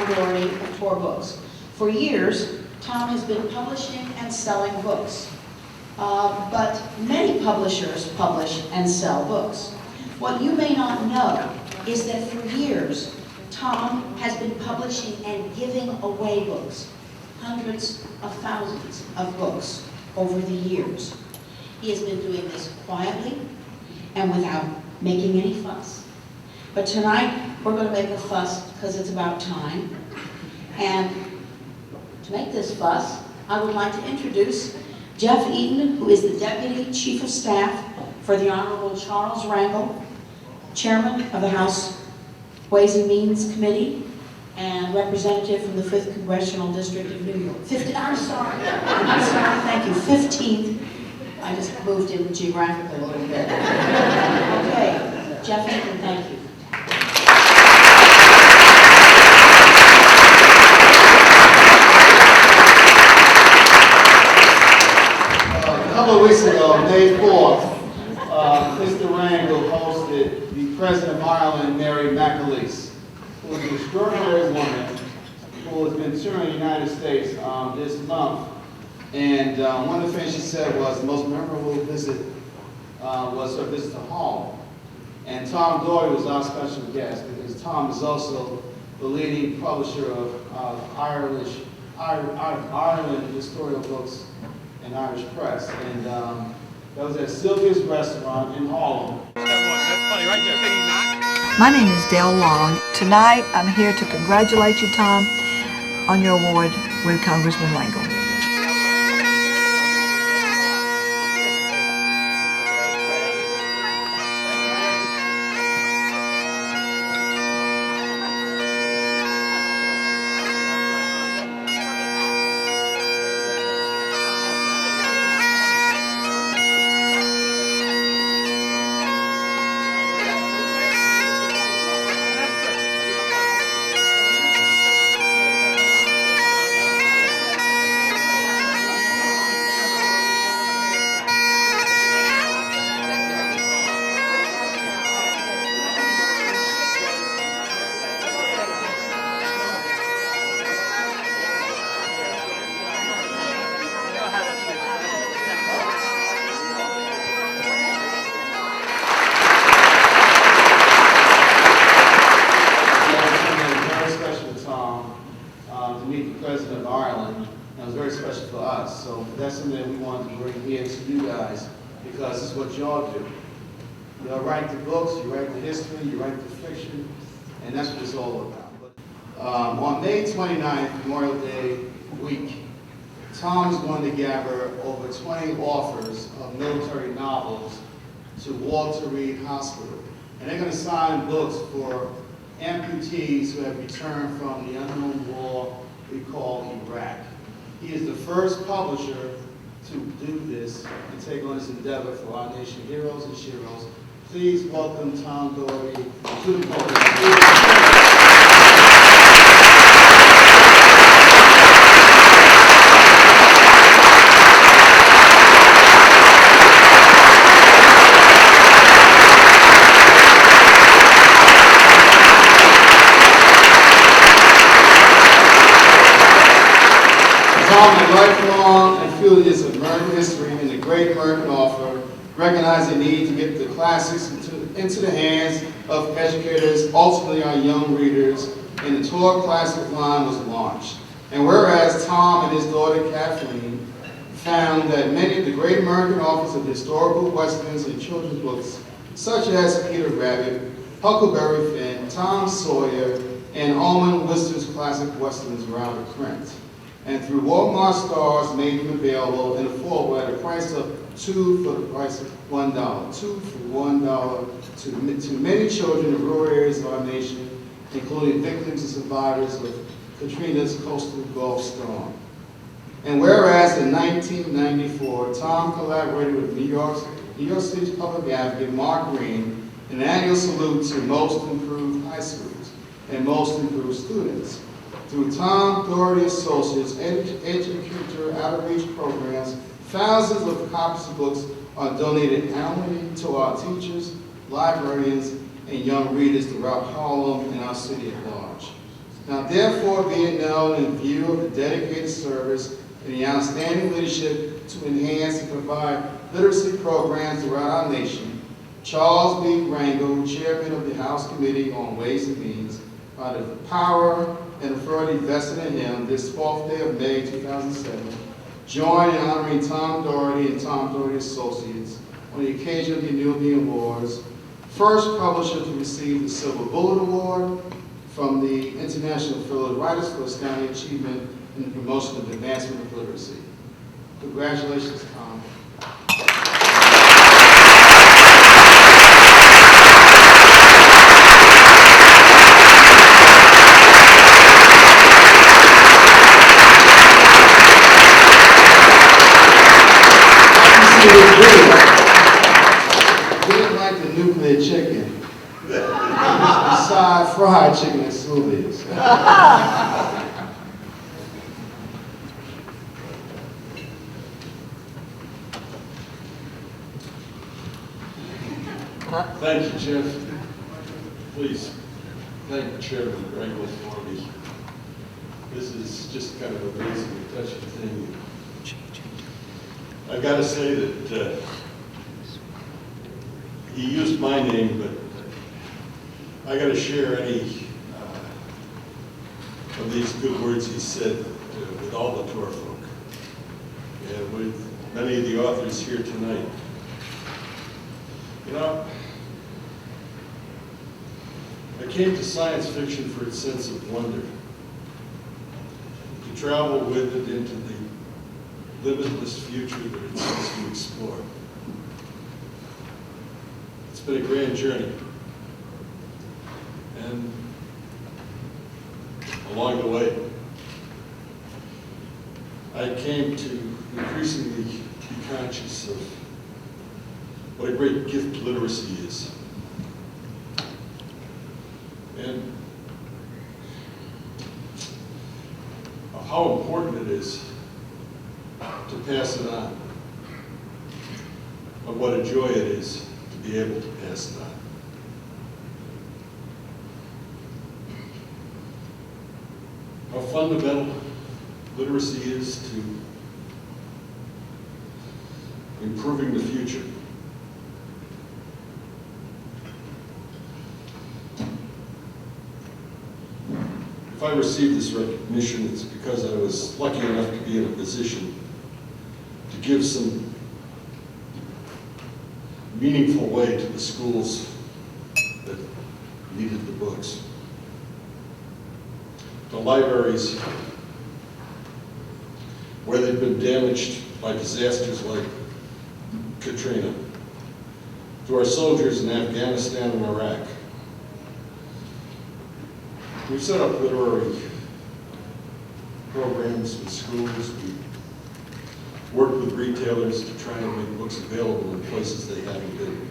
Doherty and TOR books. For years, Tom has been publishing and selling books. But many publishers publish and sell books. What you may not know is that for years, Tom has been publishing and giving away books, hundreds of thousands of books over the years. He has been doing this quietly and without making any fuss. But tonight, we're going to make a fuss because it's about time. And to make this fuss, I would like to introduce Jeff Eaton, who is the Deputy Chief of Staff for the Honorable Charles Rangel, Chairman of the House Ways and Means Committee, and representative from the 5th Congressional District of New York. I'm sorry, thank you, 15th. I just moved in geographically a little bit. Okay, Jeff Eaton, thank you. A couple of weeks ago, May 4th, Mr. Rangel hosted the President of Ireland, Mary McAleese, who is an extraordinary woman who has been touring the United States this month. And one of the things she said was the most memorable visit was her visit to home. And Tom Doherty was our special guest because Tom is also the leading publisher of Ireland historical books and Irish press. And that was at Sylvia's Restaurant in Harlem. My name is Dale Long. Tonight, I'm here to congratulate you, Tom, on your award with Congressman Rangel. So that's something that we wanted to bring here to you guys because it's what y'all do. Y'all write the books, you write the history, you write the fiction, and that's what it's all about. On May 29th, Memorial Day week, Tom is going to gather over 20 authors of military novels to Walter Reed Hospital. And they're going to sign books for amputees who have returned from the unknown war we call Iraq. He is the first publisher to do this and take on this endeavor for our nation, heroes and sheroes. Please welcome Tom Doherty to the podium. Tom, a lifelong enthusiast of American history and a great American author, recognized the need to get the classics into the hands of educators, ultimately our young readers, and the TOR Classic line was launched. And whereas Tom and his daughter Kathleen found that many of the great American authors of historical westerns and children's books, such as Peter Rabbit, Huckleberry Finn, Tom Sawyer, and Almond Wister's classic westerns were out of print. and through Walmart stores made them available in a full at a price of $2 for the price of $1. $2 for $1 to many children in rural areas of our nation, including victims and survivors of Katrina's coastal Gulf storm. And whereas in 1994, Tom collaborated with New York City's public advocate Mark Green in an annual salute to most improved high schools and most improved students. Through Tom Doherty Associates educator outreach programs, thousands of copies of books are donated annually to our teachers, librarians, and young readers throughout Harlem and our city at large. Now, therefore, being known in view of the dedicated service and the outstanding leadership to enhance and provide literacy programs throughout our nation, Charles B. Rangel, Chairman of the House Committee on Ways and Means, by the power and authority vested in him this 4th day of May 2007, joined in honoring Tom Doherty and Tom Doherty Associates on the occasion of the Nebula Awards, first publisher to receive the Silver Bullet Award from the International Fellow Writers for Outstanding Achievement in the promotion of advancement of literacy. Congratulations, Tom. We didn't like the nuclear chicken. Beside fried chicken and souvenirs. Thank you, Jeff. Please thank Chairman Rangel for me. This is just kind of amazing and touching thing. I've got to say that he used my name, but I got to share any of these good words he said with all the TOR folk and with many of the authors here tonight. You know, I came to science fiction for its sense of wonder, to travel with it into the limitless future that it seems to explore. It's been a grand journey. And along the way, I came to increasingly be conscious of what a great gift literacy is. And of how important it is to pass it on, of what a joy it is to be able to pass it on. How fundamental literacy is to improving the future. If I received this recognition, it's because I was lucky enough to be in a position to give some meaningful way to the schools that needed the books. The libraries where they've been damaged by disasters like Katrina, to our soldiers in Afghanistan and Iraq. We've set up literary programs in schools. We worked with retailers to try and make books available in places they haven't been.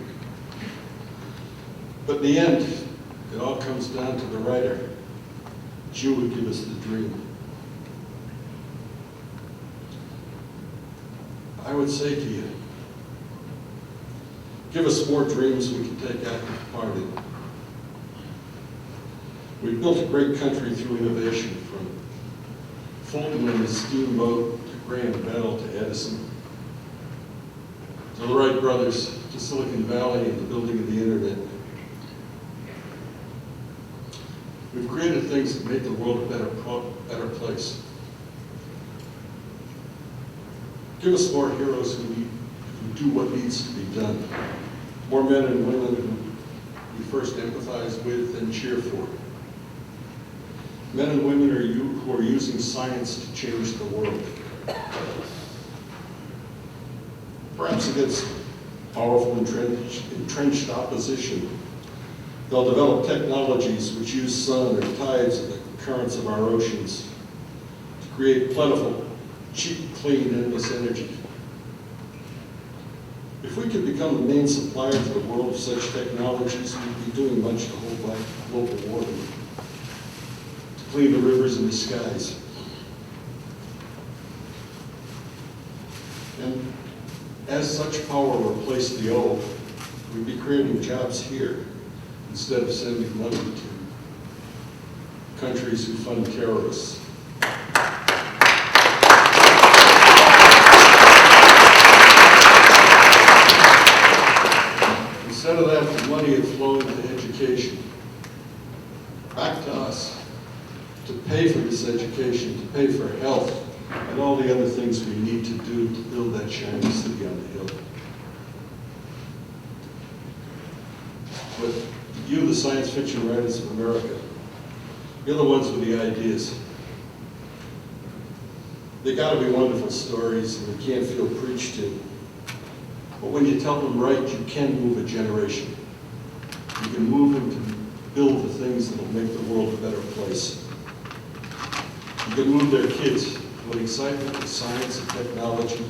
But in the end, it all comes down to the writer. You would give us the dream. I would say to you, give us more dreams we can take active part in. We've built a great country through innovation, from Fulton and his steamboat to Graham Bell to Edison, to the Wright brothers, to Silicon Valley and the building of the internet. We've created things that make the world a better place. Give us more heroes who do what needs to be done. More men and women who we first empathize with and cheer for. Men and women who are using science to change the world. Perhaps against powerful entrenched opposition, they'll develop technologies which use sun or tides and the currents of our oceans to create plentiful, cheap, clean, endless energy. If we could become the main supplier to the world of such technologies, we'd be doing much to hold back global warming, to clean the rivers and the skies. And as such power replaced the old, we'd be creating jobs here instead of sending money to countries who fund terrorists. Instead of that, the money had flowed to education, back to us, to pay for this education, to pay for health, and all the other things we need to do to build that shining city on the hill. But you, the science fiction writers of America, you're the ones with the ideas. They gotta be wonderful stories, and they can't feel preached to. But when you tell them right, you can move a generation. You can move them to build the things that will make the world a better place. You can move their kids to an excitement of science and technology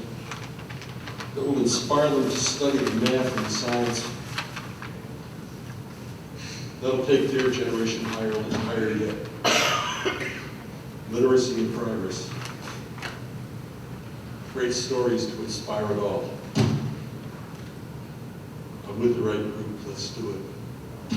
that will inspire them to study the math and science. That'll take their generation higher and higher yet. Literacy and progress. Great stories to inspire it all. I'm with the right group, let's do it.